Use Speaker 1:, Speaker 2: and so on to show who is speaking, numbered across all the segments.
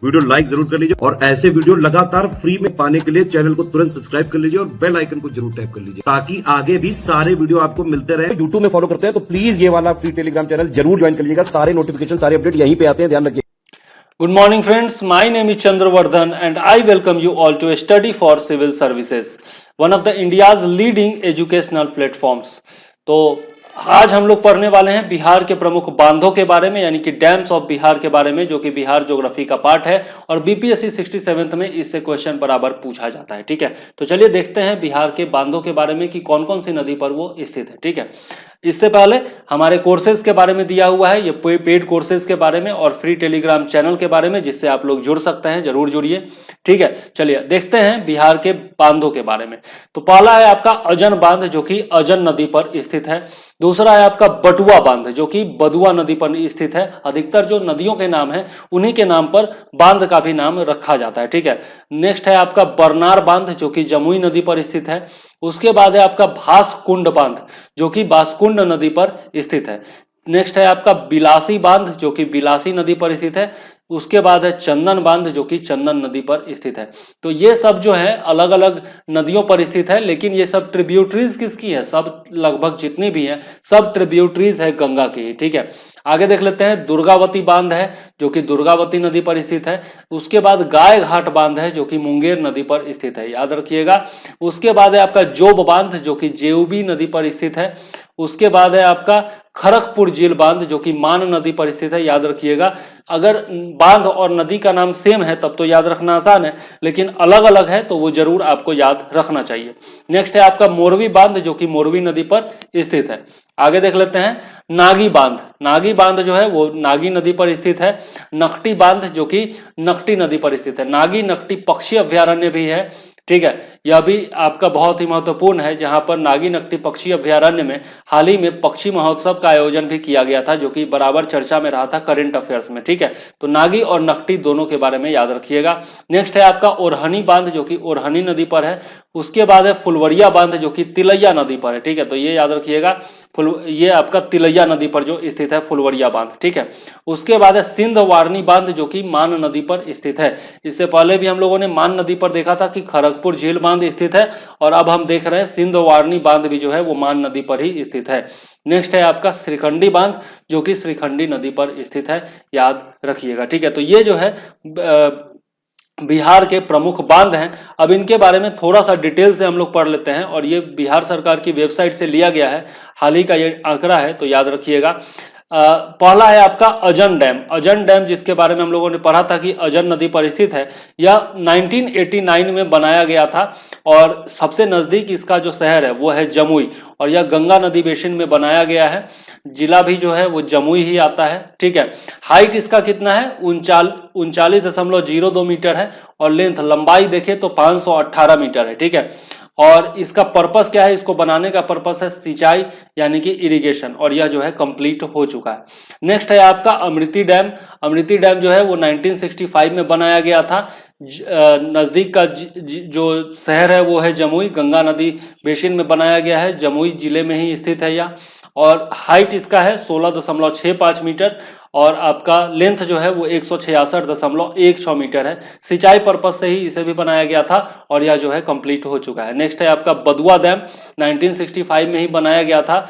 Speaker 1: Video like जरूर कर लीजिए और ऐसे वीडियो लगातार फ्री में पाने के लिए चैनल को तुरंत सब्सक्राइब कर लीजिए और बेल आइकन को जरूर टैप कर लीजिए ताकि आगे भी सारे वीडियो आपको मिलते रहे। यूट्यूब में फॉलो करते हैं तो प्लीज ये वाला फ्री टेलीग्राम चैनल जरूर ज्वाइन कर लीजिएगा। सारे नोटिफिकेशन सारे अपडेट यहीं पे आते हैं, ध्यान रखिए।
Speaker 2: Good morning friends, my name is Chandravardhan and I welcome you all to Study for Civil Services, one of the India's leading educational platforms। तो आज हम लोग पढ़ने वाले हैं बिहार के प्रमुख बांधों के बारे में, यानी कि डैम्स ऑफ बिहार के बारे में, जो कि बिहार ज्योग्राफी का पार्ट है और बीपीएससी 67 में इससे क्वेश्चन बराबर पूछा जाता है। ठीक है, तो चलिए देखते हैं बिहार के बांधों के बारे में कि कौन कौन सी नदी पर वो स्थित है। ठीक है, इससे पहले हमारे कोर्सेज के बारे में दिया हुआ है, ये पेड कोर्सेज के बारे में और फ्री टेलीग्राम चैनल के बारे में, जिससे आप लोग जुड़ सकते हैं, जरूर जुड़िए। ठीक है, चलिए देखते हैं बिहार के बांधों के बारे में। तो पहला है आपका अजन बांध, जो कि अजन नदी पर स्थित है। दूसरा है आपका बटुआ बांध, जो कि बदुआ नदी पर स्थित है। अधिकतर जो नदियों के नाम है उन्हीं के नाम पर बांध का भी नाम रखा जाता है। ठीक है, नेक्स्ट है आपका बरनार बांध, जो कि जमुई नदी पर स्थित है। उसके बाद है आपका भासकुंड बांध, जो कि बासकुंड नदी पर स्थित है। नेक्स्ट है आपका बिलासी बांध, जो कि बिलासी नदी पर स्थित है। उसके बाद है चंदन बांध, जो कि चंदन नदी पर स्थित है। तो ये सब जो है अलग अलग नदियों पर स्थित है, लेकिन ये सब ट्रिब्यूटरीज किसकी है? सब लगभग जितनी भी हैं सब ट्रिब्यूटरीज है गंगा की ही। ठीक है, आगे देख लेते हैं। दुर्गावती बांध है, जो कि दुर्गावती नदी पर स्थित है। उसके बाद गाय घाट बांध है, जो कि मुंगेर नदी पर स्थित है, याद रखिएगा। उसके बाद है आपका जोब बांध, जो कि जेऊबी नदी पर स्थित है। उसके बाद है आपका खड़गपुर झील बांध, जो कि मान नदी पर स्थित है, याद रखिएगा। अगर बांध और नदी का नाम सेम है तब तो याद रखना आसान है, लेकिन अलग अलग है तो वो जरूर आपको याद रखना चाहिए। नेक्स्ट है आपका मोरवी बांध, जो कि मोरवी नदी पर स्थित है। आगे देख लेते हैं नागी बांध। नागी बांध जो है वो नागी नदी पर स्थित है। नकटी बांध, जो कि नकटी नदी पर स्थित है। नागी नकटी पक्षी अभ्यारण्य भी है। ठीक है, यह भी आपका बहुत ही महत्वपूर्ण है, जहां पर नागी नकटी पक्षी अभ्यारण्य में हाल ही में पक्षी महोत्सव का आयोजन भी किया गया था, जो कि बराबर चर्चा में रहा था करंट अफेयर्स में। ठीक है, तो नागी और नकटी दोनों के बारे में याद रखिएगा। नेक्स्ट है आपका ओरहनी बांध, जो कि ओरहनी नदी पर है। उसके बाद है फुलवरिया बांध, जो कि तिलैया नदी पर है। ठीक है, तो ये याद रखिएगा, ये आपका तिलैया नदी पर जो स्थित है फुलवरिया बांध। ठीक है, उसके बाद है सिंध वारनी बांध, जो कि मान नदी पर स्थित है। इससे पहले भी हम लोगों ने मान नदी पर देखा था कि खड़गपुर झील बांध स्थित है, और अब हम देख रहे हैं सिंध वारनी बांध भी जो है वो मान नदी पर ही स्थित है। नेक्स्ट है आपका श्रीखंडी बांध, जो कि श्रीखंडी नदी पर स्थित है, याद रखिएगा। ठीक है, तो ये जो है बिहार के प्रमुख बांध हैं। अब इनके बारे में थोड़ा सा डिटेल से हम लोग पढ़ लेते हैं, और ये बिहार सरकार की वेबसाइट से लिया गया है, हाल ही का ये आंकड़ा है, तो याद रखिएगा। पहला है आपका अजन डैम। अजन डैम, जिसके बारे में हम लोगों ने पढ़ा था कि अजन नदी पर स्थित है, यह 1989 में बनाया गया था, और सबसे नजदीक इसका जो शहर है वो है जमुई, और यह गंगा नदी बेसिन में बनाया गया है। जिला भी जो है वो जमुई ही आता है। ठीक है, हाइट इसका कितना है? 39.02 मीटर है, और लेंथ लंबाई देखें तो 518 मीटर है। ठीक है, और इसका पर्पस क्या है? इसको बनाने का पर्पस है सिंचाई, यानी कि इरिगेशन, और यह जो है कंप्लीट हो चुका है। नेक्स्ट है आपका अमृति डैम। अमृति डैम जो है वो 1965 में बनाया गया था। नजदीक का जो शहर है वो है जमुई, गंगा नदी बेसिन में बनाया गया है, जमुई जिले में ही स्थित है यह, और हाइट इसका है 16.65 मीटर, और आपका लेंथ जो है वो 166.16 मीटर है। सिंचाई पर्पज से ही इसे भी बनाया गया था, और यह जो है कंप्लीट हो चुका है। नेक्स्ट है आपका बदुआ डैम, 1965 में ही बनाया गया था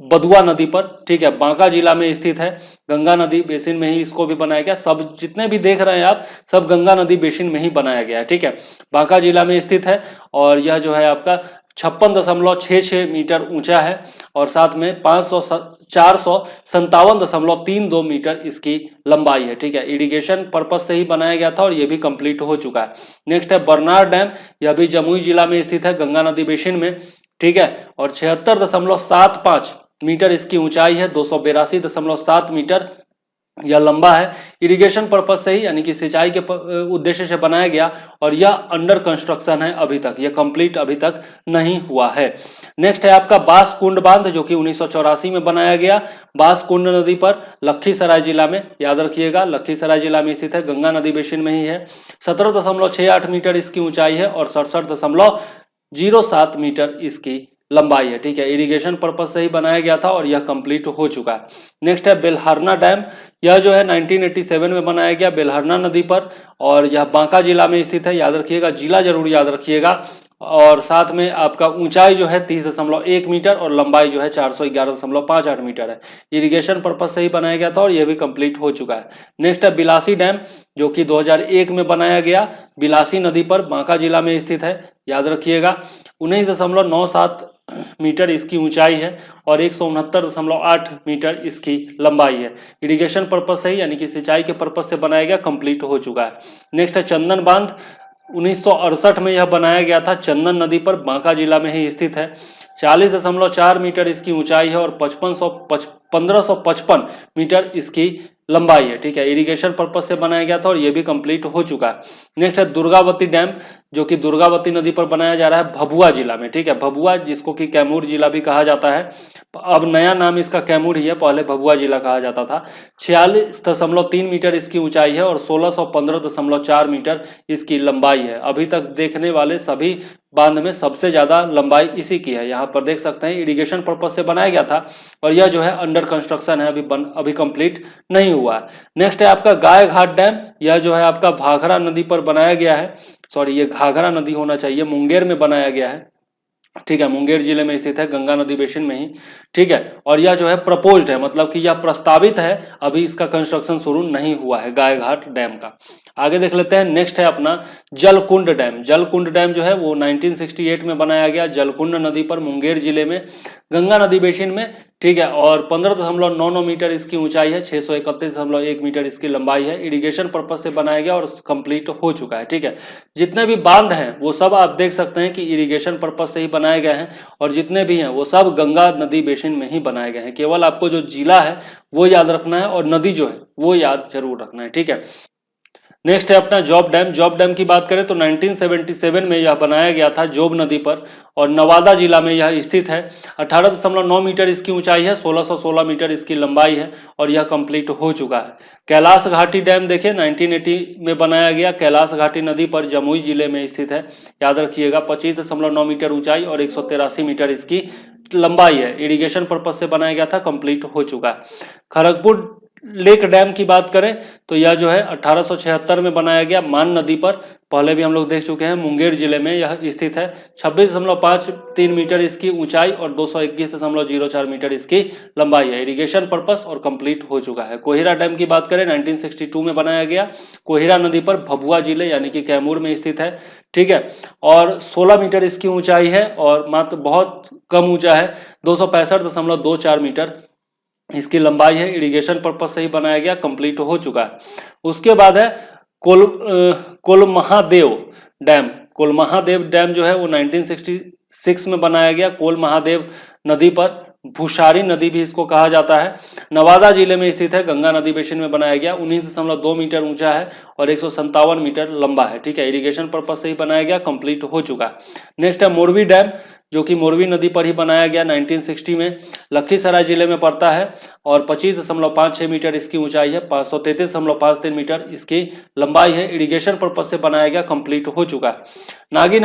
Speaker 2: बदुआ नदी पर। ठीक है, बांका जिला में स्थित है, गंगा नदी बेसिन में ही इसको भी बनाया गया। सब जितने भी देख रहे हैं आप, सब गंगा नदी बेसिन में ही बनाया गया है। ठीक है, बांका जिला में स्थित है, और यह जो है आपका 56.66 मीटर ऊंचा है, और साथ में 457.32 मीटर इसकी लंबाई है। ठीक है, इरिगेशन पर्पज से ही बनाया गया था, और यह भी कंप्लीट हो चुका है। नेक्स्ट है बरनार डैम, यह भी जमुई जिला में स्थित है, गंगा नदी बेसिन में। ठीक है, और 76.75 मीटर इसकी ऊंचाई है, 282.7 मीटर यह लंबा है। इरिगेशन पर्पज से ही, यानी कि सिंचाई के उद्देश्य से बनाया गया, और यह अंडर कंस्ट्रक्शन है अभी तक, यह कंप्लीट अभी तक नहीं हुआ है। नेक्स्ट है आपका बासकुंड बांध, जो कि 1984 में बनाया गया, बासकुंड नदी पर, लखीसराय जिला में, याद रखिएगा, लखीसराय जिला में स्थित है, गंगा नदी बेसिन में ही है। 17.68 मीटर इसकी ऊंचाई है, और 67.07 मीटर इसकी लंबाई है। ठीक है, इरिगेशन पर्पज से ही बनाया गया था और यह कंप्लीट हो चुका है। नेक्स्ट है बेलहरना डैम। यह जो है 1987 में बनाया गया बेलहरना नदी पर, और यह बांका जिला में स्थित है। याद रखिएगा, जिला जरूर याद रखिएगा। और साथ में आपका ऊंचाई जो है 30.1 मीटर और लंबाई जो है 411.58 मीटर है। इरिगेशन पर्पज से ही बनाया गया था और यह भी कंप्लीट हो चुका है। नेक्स्ट है बिलासी डैम, जो कि 2001 में बनाया गया, बिलासी नदी पर बांका जिला में स्थित है। याद रखिएगा, 19.97 मीटर इसकी ऊंचाई है और 169.8 मीटर इसकी लंबाई है। इरिगेशन पर्पज से ही यानी कि सिंचाई के पर्पज से बनाया गया, कंप्लीट हो चुका है। नेक्स्ट है चंदन बांध। 1968 में यह बनाया गया था, चंदन नदी पर बांका जिला में ही स्थित है। 40.4 मीटर इसकी ऊंचाई है और 1555 मीटर इसकी लंबाई है। ठीक है, इरिगेशन पर्पज से बनाया गया था और यह भी कंप्लीट हो चुका है। नेक्स्ट है दुर्गावती डैम, जो कि दुर्गावती नदी पर बनाया जा रहा है भभुआ जिला में। ठीक है, भभुआ जिसको कि कैमूर जिला भी कहा जाता है, अब नया नाम इसका कैमूर ही है, पहले भभुआ जिला कहा जाता था। 46.3 मीटर इसकी ऊंचाई है और 1615.4 मीटर इसकी लंबाई है। अभी तक देखने वाले सभी बांध में सबसे ज्यादा लंबाई इसी की है। यहाँ पर देख सकते हैं, इरिगेशन पर्पज से बनाया गया था और यह जो है अंडर कंस्ट्रक्शन है, अभी कंप्लीट नहीं हुआ है। नेक्स्ट है आपका गाय घाट डैम। यह जो है आपका भाखरा नदी पर बनाया गया है, सॉरी ये घाघरा नदी होना चाहिए, मुंगेर में बनाया गया है। ठीक है, मुंगेर जिले में स्थित है, गंगा नदी बेसिन में ही। ठीक है, और यह जो है प्रपोज्ड है, मतलब कि यह प्रस्तावित है, अभी इसका कंस्ट्रक्शन शुरू नहीं हुआ है गाय घाट डैम का। आगे देख लेते हैं। नेक्स्ट है अपना जलकुंड डैम। जलकुंड डैम जो है वो 1968 में बनाया गया, जलकुंड नदी पर, मुंगेर जिले में, गंगा नदी बेसिन में। ठीक है, और 15.99 मीटर इसकी ऊंचाई है, 631.1 मीटर इसकी लंबाई है। इरिगेशन पर्पज से बनाया गया और कंप्लीट हो चुका है। ठीक है, जितने भी बांध हैं वो सब आप देख सकते हैं कि इरिगेशन पर्पज से ही बनाए गए हैं, और जितने भी हैं वो सब गंगा नदी बेसिन में ही बनाए गए हैं। केवल आपको जो जिला है वो याद रखना है और नदी जो है वो याद जरूर रखना है। ठीक है, नेक्स्ट है अपना जोब डैम। जोब डैम की बात करें तो 1977 में यह बनाया गया था जोब नदी पर, और नवादा जिला में यह स्थित है। 18.9 मीटर इसकी ऊंचाई है, 1616 मीटर इसकी लंबाई है और यह कंप्लीट हो चुका है। कैलाश घाटी डैम देखिए 1980 में बनाया गया, कैलाश घाटी नदी पर, जमुई जिले में स्थित है। याद रखिएगा, 25.9 मीटर ऊंचाई और 183 मीटर इसकी लंबाई है। इरिगेशन पर्पज से बनाया गया था, कंप्लीट हो चुका है। खड़गपुर लेक डैम की बात करें तो यह जो है 1876 में बनाया गया, मान नदी पर, पहले भी हम लोग देख चुके हैं, मुंगेर जिले में यह स्थित है। 26.53 मीटर इसकी ऊंचाई और 221.04 मीटर इसकी लंबाई है। इरिगेशन पर्पस और कंप्लीट हो चुका है। कोहिरा डैम की बात करें 1962 में बनाया गया, कोहिरा नदी पर, भभुआ जिले यानी कि कैमूर में स्थित है। ठीक है, और 16 मीटर इसकी ऊंचाई है और मात्र बहुत कम ऊंचा है, 265.24 मीटर इसकी लंबाई है। इरिगेशन पर्पज से ही बनाया गया, कंप्लीट हो चुका है। उसके बाद है कोलमहादेव डैम। कोलमहादेव डैम जो है वो 1966 में बनाया गया, कोल महादेव नदी पर, भूसारी नदी भी इसको कहा जाता है। नवादा जिले में स्थित है, गंगा नदी बेसिन में बनाया गया। 19.2 मीटर ऊंचा है और 157 मीटर लंबा है। ठीक है, इरिगेशन पर्पज से ही बनाया गया, कंप्लीट हो चुका है। नेक्स्ट है मोरवी डैम, जो कि मोरवी नदी पर ही बनाया गया 1960 में, लखीसराय जिले में पड़ता है और 25.56 मीटर इसकी ऊंचाई है, 533.53 मीटर इसकी लंबाई है। इरिगेशन पर्पज से बनाया गया, कंप्लीट हो चुका है। नागी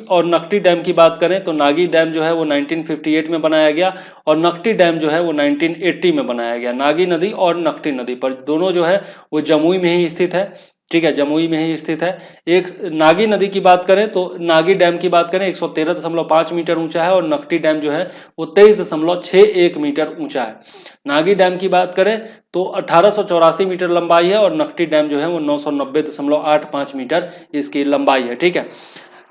Speaker 2: और नकटी डैम की बात करें तो नागी डैम जो है वो 1958 में बनाया गया और नकटी डैम जो है वो 1980 में बनाया गया। नागी नदी और नकटी नदी पर, दोनों जो है वो जमुई में ही स्थित है। ठीक है, जमुई में ही स्थित है। एक नागी नदी की बात करें तो नागी डैम की बात करें 113.5 मीटर ऊंचा है और नकटी डैम जो है वो 23.61 मीटर ऊंचा है। नागी डैम की बात करें तो 1884 मीटर लंबाई है और नकटी डैम जो है वो 990.85 मीटर इसकी लंबाई है। ठीक है,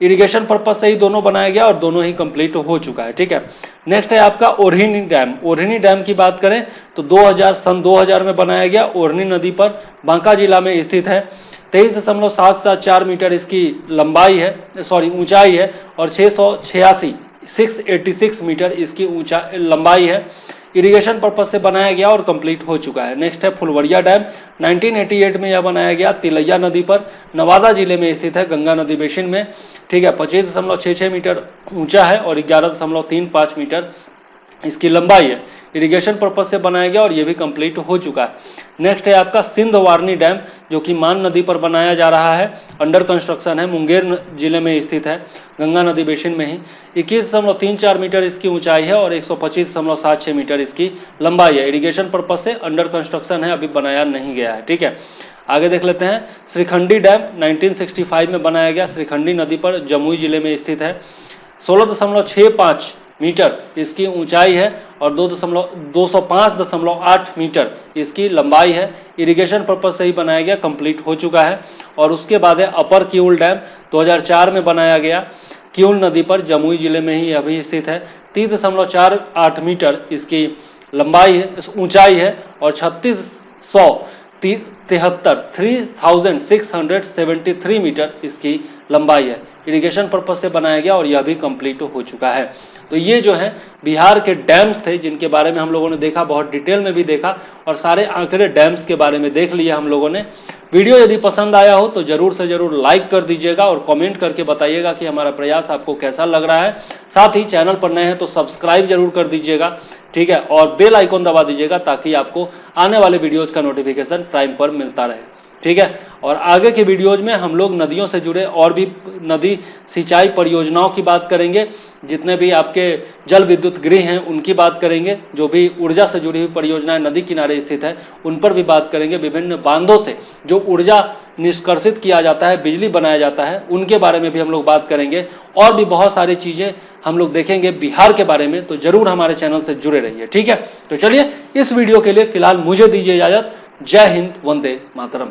Speaker 2: इरिगेशन पर्पज से ही दोनों बनाया गया और दोनों ही कंप्लीट हो चुका है। ठीक है, नेक्स्ट है आपका ओरहिनी डैम। ओरहिनी डैम की बात करें तो 2000 में बनाया गया, ओरनी नदी पर, बांका जिला में स्थित है। 23.774 मीटर इसकी लंबाई है, सॉरी ऊंचाई है और 686 मीटर इसकी लंबाई है। इरिगेशन पर्पज से बनाया गया और कंप्लीट हो चुका है। नेक्स्ट है फुलवरिया डैम। 1988 में यह बनाया गया, तिलैया नदी पर, नवादा जिले में स्थित है, गंगा नदी बेसिन में। ठीक है, 25.66 मीटर ऊंचा है और 11.35 मीटर इसकी लंबाई है, इरिगेशन पर्पज से बनाया गया और ये भी कंप्लीट हो चुका है। नेक्स्ट है आपका सिंध वारनी डैम, जो कि मान नदी पर बनाया जा रहा है, अंडर कंस्ट्रक्शन है, मुंगेर जिले में स्थित है, गंगा नदी बेसिन में ही। 21.34 मीटर इसकी ऊंचाई है और 125.76 मीटर इसकी लंबाई है। इरिगेशन पर्पज से अंडर कंस्ट्रक्शन है, अभी बनाया नहीं गया है। ठीक है, आगे देख लेते हैं। श्रीखंडी डैम 1965 में बनाया गया, श्रीखंडी नदी पर, जमुई जिले में स्थित है। 16.65 मीटर इसकी ऊंचाई है और 205.8 मीटर इसकी लंबाई है। इरिगेशन पर्पज से ही बनाया गया, कंप्लीट हो चुका है। और उसके बाद है अपर किउल डैम, 2004 में बनाया गया, किउल नदी पर, जमुई जिले में ही अभी स्थित है। 30.48 मीटर इसकी लंबाई है, ऊंचाई है और 3673 मीटर इसकी लंबाई है। इरिगेशन पर्पज से बनाया गया और यह भी कंप्लीट हो चुका है। तो ये जो है बिहार के डैम्स थे जिनके बारे में हम लोगों ने देखा, बहुत डिटेल में भी देखा और सारे आंकड़े डैम्स के बारे में देख लिए हम लोगों ने। वीडियो यदि पसंद आया हो तो जरूर से जरूर लाइक कर दीजिएगा और कमेंट करके बताइएगा कि हमारा प्रयास आपको कैसा लग रहा है। साथ ही चैनल पर नए हैं तो सब्सक्राइब जरूर कर दीजिएगा, ठीक है, और बेल आइकॉन दबा दीजिएगा ताकि आपको आने वाले वीडियोज का नोटिफिकेशन टाइम पर मिलता रहे। ठीक है, और आगे के वीडियोज में हम लोग नदियों से जुड़े और भी नदी सिंचाई परियोजनाओं की बात करेंगे, जितने भी आपके जल विद्युत गृह हैं उनकी बात करेंगे, जो भी ऊर्जा से जुड़ी हुई परियोजनाएं नदी किनारे स्थित है उन पर भी बात करेंगे। विभिन्न बांधों से जो ऊर्जा निष्कर्षित किया जाता है, बिजली बनाया जाता है, उनके बारे में भी हम लोग बात करेंगे। और भी बहुत सारी चीज़ें हम लोग देखेंगे बिहार के बारे में, तो जरूर हमारे चैनल से जुड़े रहिए। ठीक है, तो चलिए इस वीडियो के लिए फिलहाल मुझे दीजिए इजाजत। जय हिंद, वंदे मातरम।